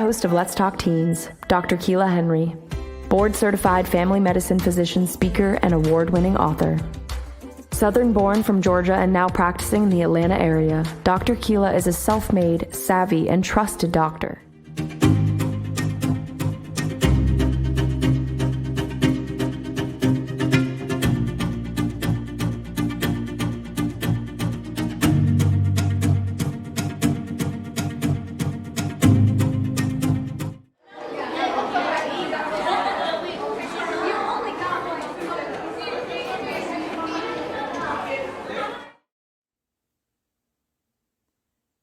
host of Let's Talk Teens, Dr. Kela Henry, board-certified family medicine physician, speaker, and award-winning author. Southern-born from Georgia and now practicing in the Atlanta area, Dr. Kela is a self-made, savvy, and trusted doctor.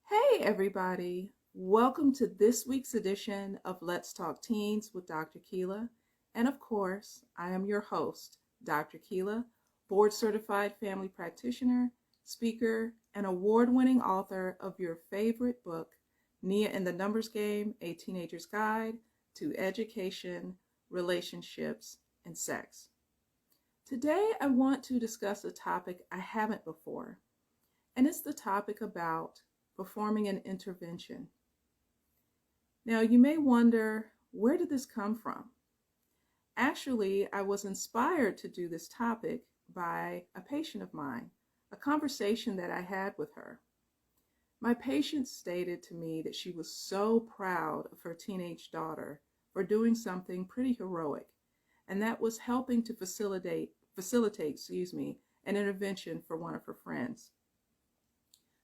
Hey everybody, welcome to this week's edition of Let's Talk Teens with Dr. Kela. And of course, I am your host, Dr. Kela, board certified family practitioner, speaker, and award-winning author of your favorite book, Nia and the Numbers Game, A Teenager's Guide to Education, Relationships, and Sex. Today, I want to discuss a topic I haven't before, and it's the topic about performing an intervention. Now, you may wonder, where did this come from? Actually, I was inspired to do this topic by a patient of mine, a conversation that I had with her. My patient stated to me that she was so proud of her teenage daughter for doing something pretty heroic, and that was helping to facilitate, an intervention for one of her friends.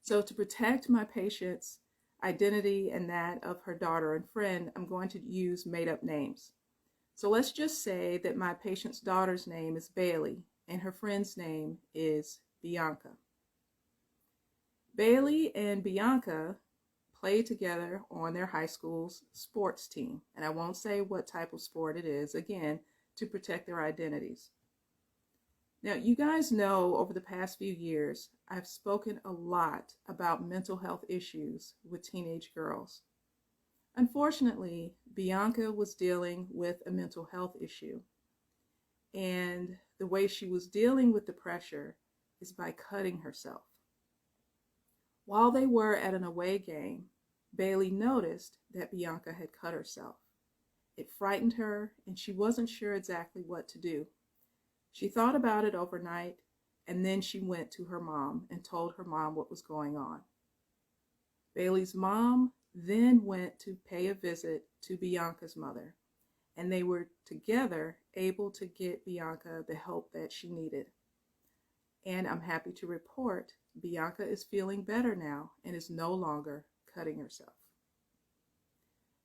So to protect my patient's identity and that of her daughter and friend, I'm going to use made-up names. So let's just say that my patient's daughter's name is Bailey and her friend's name is Bianca. Bailey and Bianca play together on their high school's sports team. And I won't say what type of sport it is, again, to protect their identities. Now, you guys know over the past few years, I've spoken a lot about mental health issues with teenage girls. Unfortunately, Bianca was dealing with a mental health issue. And the way she was dealing with the pressure is by cutting herself. While they were at an away game, Bailey noticed that Bianca had cut herself. It frightened her, and she wasn't sure exactly what to do. She thought about it overnight, and then she went to her mom and told her mom what was going on. Bailey's mom then went to pay a visit to Bianca's mother, and they were together able to get Bianca the help that she needed. And I'm happy to report Bianca is feeling better now and is no longer cutting herself.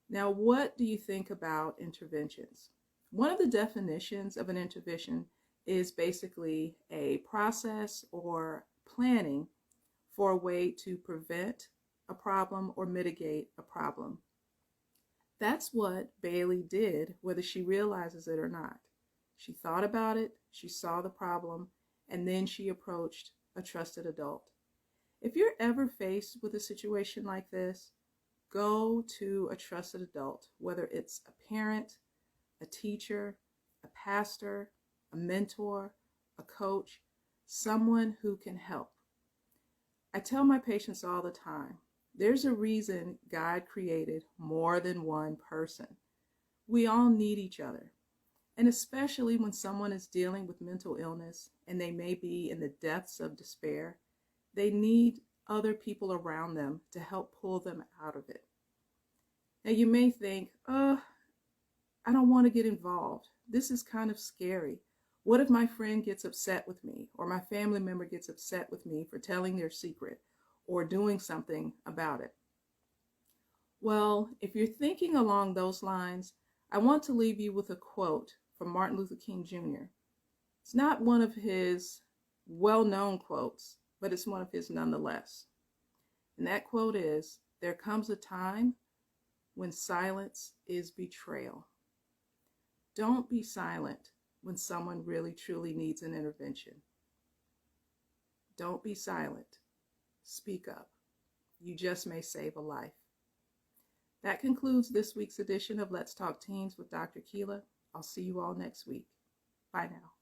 Now, what do you think about interventions? One of the definitions of an intervention is basically a process or planning for a way to prevent a problem or mitigate a problem. That's what Bailey did, whether she realizes it or not. She thought about it, she saw the problem, and then she approached a trusted adult. If you're ever faced with a situation like this, go to a trusted adult, whether it's a parent, a teacher, a pastor, a mentor, a coach, someone who can help. I tell my patients all the time, there's a reason God created more than one person. We all need each other. And especially when someone is dealing with mental illness and they may be in the depths of despair, they need other people around them to help pull them out of it. Now you may think, I don't want to get involved. This is kind of scary. What if my friend gets upset with me or my family member gets upset with me for telling their secret or doing something about it? Well, if you're thinking along those lines, I want to leave you with a quote from Martin Luther King Jr. It's not one of his well-known quotes, but it's one of his nonetheless. And that quote is, "There comes a time when silence is betrayal." Don't be silent when someone really truly needs an intervention. Don't be silent. Speak up. You just may save a life. That concludes this week's edition of Let's Talk Teens with Dr. Kela. I'll see you all next week. Bye now.